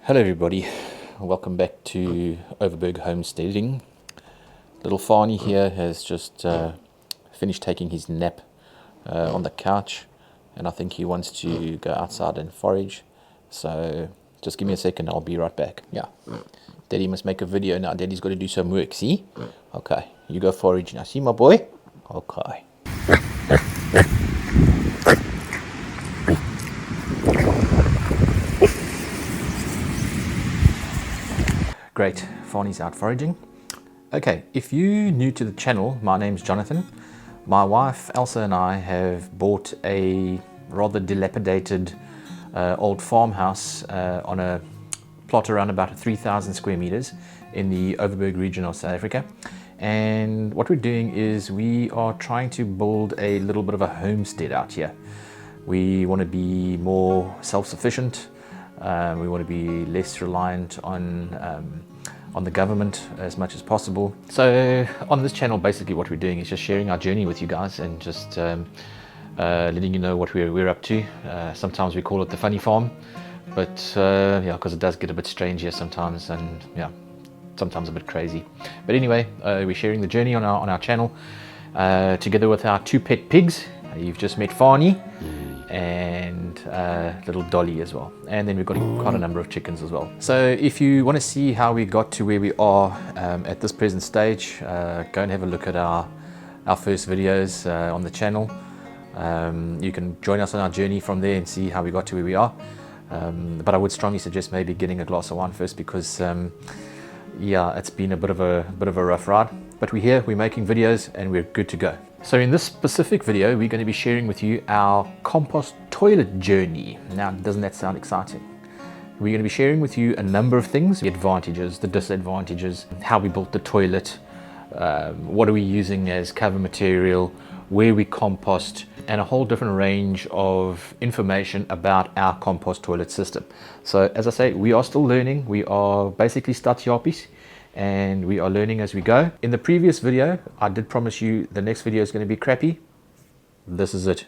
Hello everybody, welcome back to Overberg Homesteading. Little Farney here has just finished taking his nap on the couch, and I think he wants to go outside and forage. So just give me a second, I'll be right back. Yeah, Daddy must make a video now. Daddy's got to do some work, see? Okay, you go forage now. See my boy? Okay. Great, Farney's out foraging. Okay, if you're new to the channel, my name's Jonathan. My wife Elsa and I have bought a rather dilapidated old farmhouse on a plot around about 3,000 square meters in the Overberg region of South Africa. And what we're doing is we are trying to build a little bit of a homestead out here. We want to be more self-sufficient. We want to be less reliant on the government as much as possible. So on this channel, basically what we're doing is just sharing our journey with you guys and just letting you know what we're up to. Sometimes we call it the funny farm, but yeah, because it does get a bit strange here sometimes, and yeah, sometimes a bit crazy. But anyway, we're sharing the journey on our channel together with our two pet pigs. You've just met Farney and little Dolly as well, and then we've got quite a number of chickens as well. So if you want to see how we got to where we are at this present stage, go and have a look at our first videos on the channel. You can join us on our journey from there and see how we got to where we are, but I would strongly suggest maybe getting a glass of wine first, because yeah, it's been a bit of a rough ride, but we're here, we're making videos, and we're good to go. So in this specific video, we're going to be sharing with you our compost toilet journey. Now, doesn't that sound exciting? We're going to be sharing with you a number of things: the advantages, the disadvantages, how we built the toilet, what are we using as cover material, where we compost, and a whole different range of information about our compost toilet system. So as I say, we are still learning. We are basically startjappies, and we are learning as we go. In the previous video, I did promise you the next video is going to be crappy. This is it.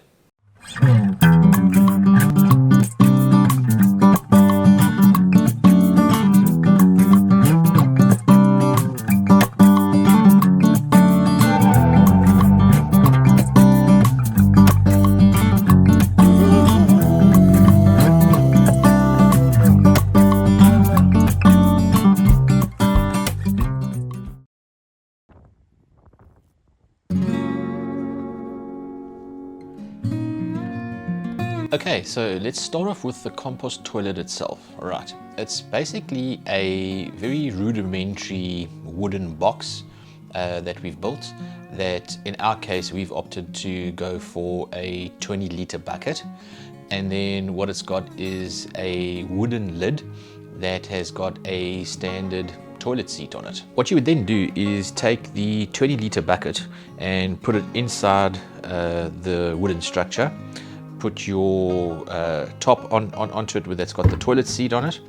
Okay, so let's start off with the compost toilet itself. All right, it's basically a very rudimentary wooden box that we've built, that in our case we've opted to go for a 20-liter bucket, and then what it's got is a wooden lid that has got a standard toilet seat on it. What you would then do is take the 20-liter bucket and put it inside the wooden structure, put your top onto it, that's got the toilet seat on it,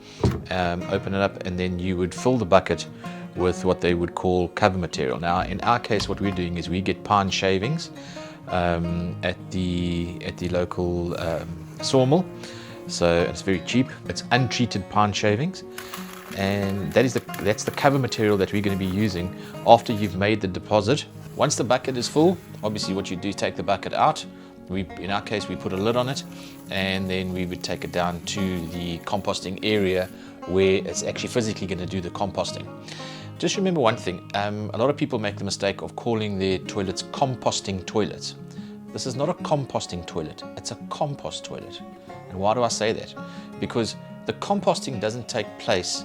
open it up, and then you would fill the bucket with what they would call cover material. Now in our case, what we're doing is we get pine shavings at the local sawmill, so it's very cheap. It's untreated pine shavings, and that's the cover material that we're going to be using after you've made the deposit. Once the bucket is full, obviously what you do is take the bucket out. In our case, we put a lid on it, and then we would take it down to the composting area where it's actually physically going to do the composting. Just remember one thing, a lot of people make the mistake of calling their toilets composting toilets. This is not a composting toilet, it's a compost toilet. And why do I say that? Because the composting doesn't take place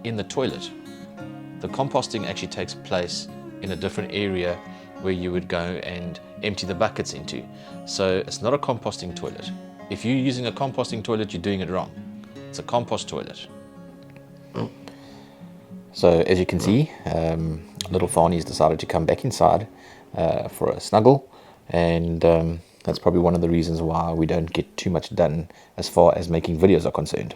in the toilet. The composting actually takes place in a different area where you would go and empty the buckets into. So it's not a composting toilet. If you're using a composting toilet, you're doing it wrong. It's a compost toilet. So as you can see, little Farney's decided to come back inside for a snuggle, and that's probably one of the reasons why we don't get too much done as far as making videos are concerned.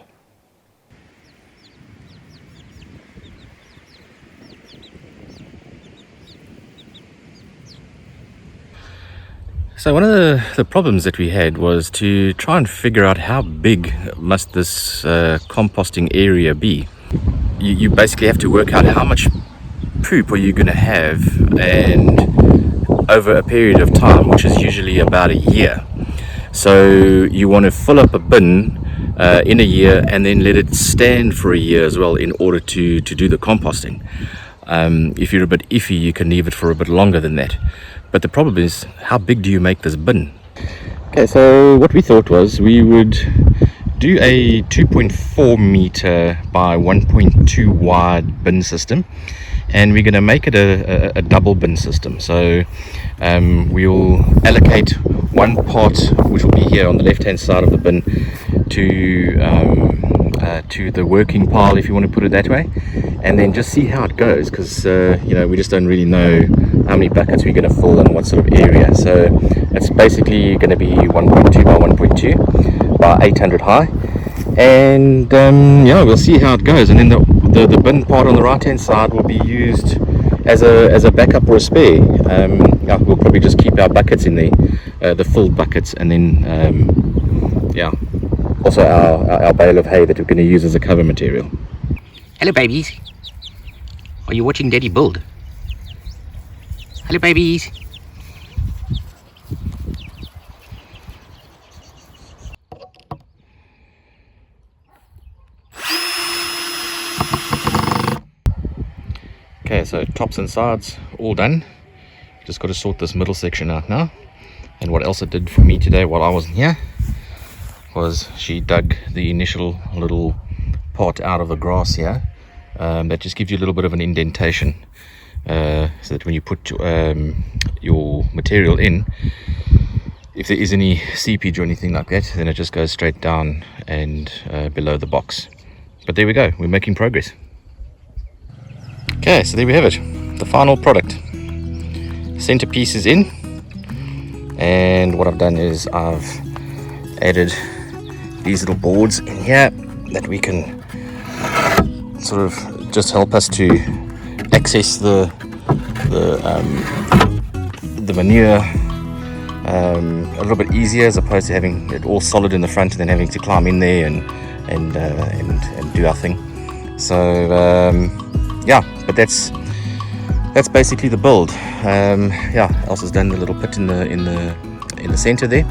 So one of the problems that we had was to try and figure out how big must this composting area be. You basically have to work out how much poop are you going to have, and over a period of time, which is usually about a year. So you want to fill up a bin in a year and then let it stand for a year as well in order to do the composting. If you're a bit iffy, you can leave it for a bit longer than that. But the problem is, how big do you make this bin? Okay, so what we thought was we would do a 2.4 meter by 1.2 wide bin system, and we're going to make it a double bin system. So we'll allocate one part, which will be here on the left hand side of the bin, to the working pile, if you want to put it that way, and then just see how it goes, because we just don't really know how many buckets we're going to fill and what sort of area. So it's basically going to be 1.2 by 1.2 by 800 high, and we'll see how it goes. And then the bin part on the right hand side will be used as a backup or a spare. We'll probably just keep our buckets in there, the filled buckets, and then also our bale of hay that we're going to use as a cover material. Hello babies, are you watching Daddy build? Hello babies. Okay, so tops and sides all done. Just got to sort this middle section out now. And what Elsa did for me today while I wasn't here was she dug the initial little part out of the grass here. That just gives you a little bit of an indentation, so that when you put your material in, if there is any seepage or anything like that, then it just goes straight down and below the box. But there we go, we're making progress. Okay, so there we have it, the final product. Centerpiece is in, and what I've done is I've added these little boards in here that we can sort of just help us to access the manure a little bit easier, as opposed to having it all solid in the front and then having to climb in there and do our thing. So but that's basically the build. Elsa's done the little pit in the center there.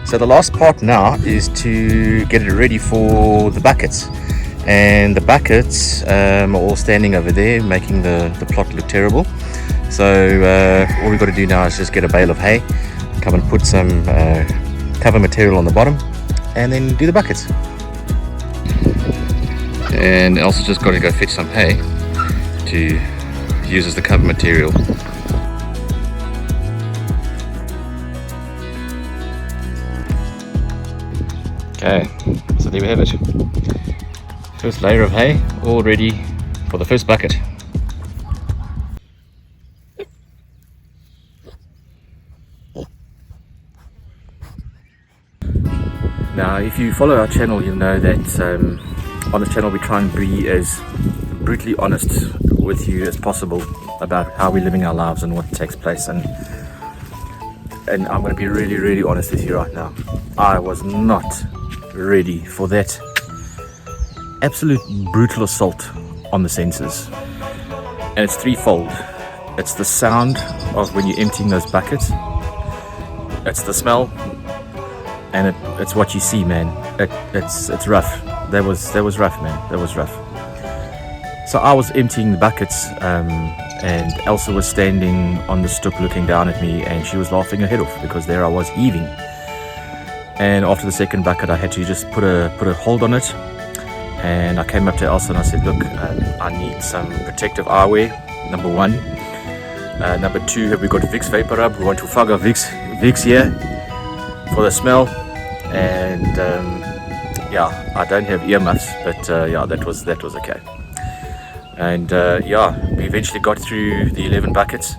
So the last part now is to get it ready for the buckets, and the buckets are all standing over there making the plot look terrible. So all we've got to do now is just get a bale of hay, come and put some cover material on the bottom, and then do the buckets. And Elsa's just got to go fetch some hay to use as the cover material. Okay, so there we have it. First layer of hay all ready for the first bucket. Now if you follow our channel, you'll know that on the channel we try and be as brutally honest with you as possible about how we're living our lives and what takes place, and I'm going to be really, really honest with you right now. I was not ready for that absolute brutal assault on the senses, and it's threefold. It's the sound of when you're emptying those buckets, it's the smell, and it's what you see, man. It's rough. That was rough, man. That was rough. So I was emptying the buckets, and Elsa was standing on the stoep looking down at me, and she was laughing her head off because there I was heaving. And after the second bucket, I had to just put a hold on it, and I came up to Elsa and I said, look, I need some protective eyewear, number one. Number two, have we got Vicks Vapor Rub? We want to fog our Vicks here for the smell. And I don't have earmuffs, but that was okay. And we eventually got through the 11 buckets.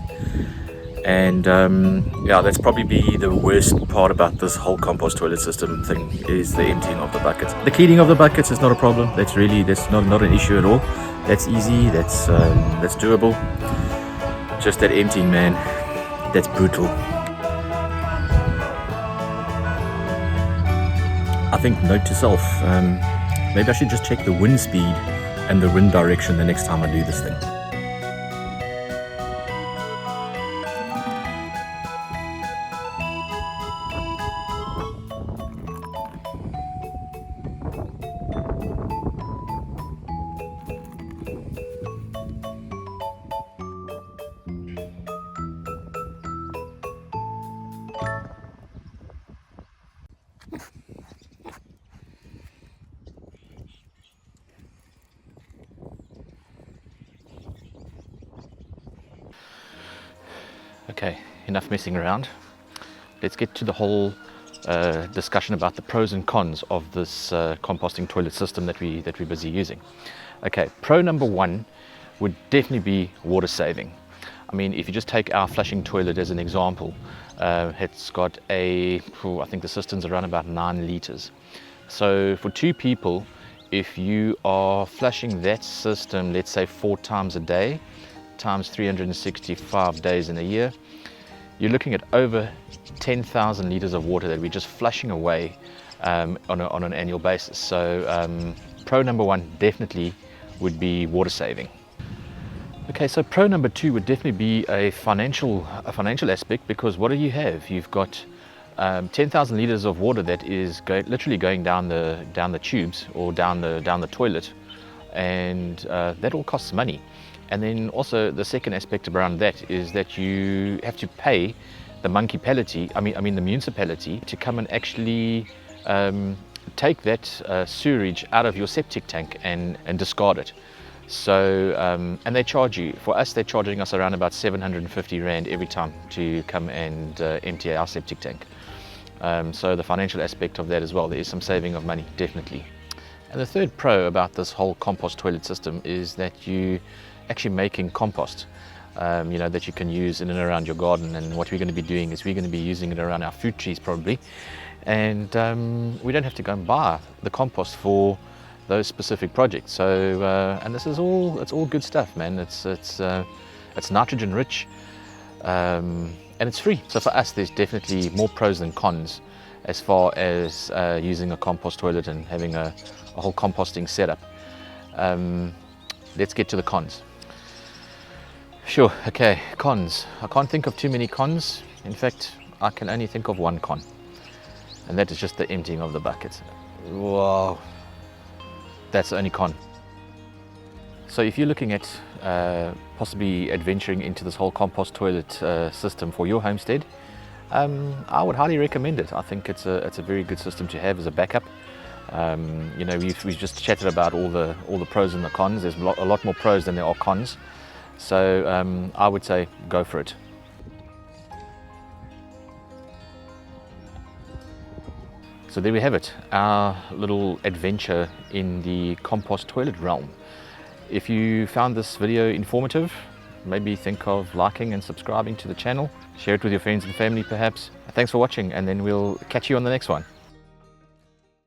And that's probably be the worst part about this whole compost toilet system thing, is the emptying of the buckets. The cleaning of the buckets is not a problem. That's not an issue at all. That's easy. That's doable. Just that emptying, man, that's brutal. I think, note to self, maybe I should just check the wind speed and the wind direction the next time I do this thing. Okay, enough messing around. Let's get to the whole discussion about the pros and cons of this composting toilet system that we're busy using. Okay, pro number one would definitely be water saving. I mean, if you just take our flushing toilet as an example, it's got I think the system's around about 9 liters. So for 2 people, if you are flushing that system, let's say 4 times a day, times 365 days in a year, you're looking at over 10,000 liters of water that we're just flushing away on an annual basis. So pro number one definitely would be water saving. Okay, so pro number two would definitely be a financial aspect, because what do you have? You've got 10,000 liters of water that is literally going down the tubes or down the toilet, and that all costs money. And then also the second aspect around that is that you have to pay the the municipality to come and actually take that sewage out of your septic tank and discard it. So and they charge you. For us, they're charging us around about 750 Rand every time to come and empty our septic tank. So the financial aspect of that as well, there is some saving of money, definitely. And the third pro about this whole compost toilet system is that you actually making compost, that you can use in and around your garden. And what we're going to be doing is we're going to be using it around our fruit trees probably, and we don't have to go and buy the compost for those specific projects. So and this is all good stuff, man. It's nitrogen rich, and it's free. So for us, there's definitely more pros than cons as far as using a compost toilet and having a whole composting setup. Let's get to the cons. Sure, okay, cons. I can't think of too many cons. In fact, I can only think of one con, and that is just the emptying of the buckets. Wow, that's the only con. So if you're looking at possibly adventuring into this whole compost toilet system for your homestead, I would highly recommend it. I think it's a very good system to have as a backup. We've just chatted about all the pros and the cons. There's a lot more pros than there are cons. So I would say go for it. So there we have it, our little adventure in the compost toilet realm. If you found this video informative, maybe think of liking and subscribing to the channel. Share it with your friends and family perhaps. Thanks for watching, and then we'll catch you on the next one.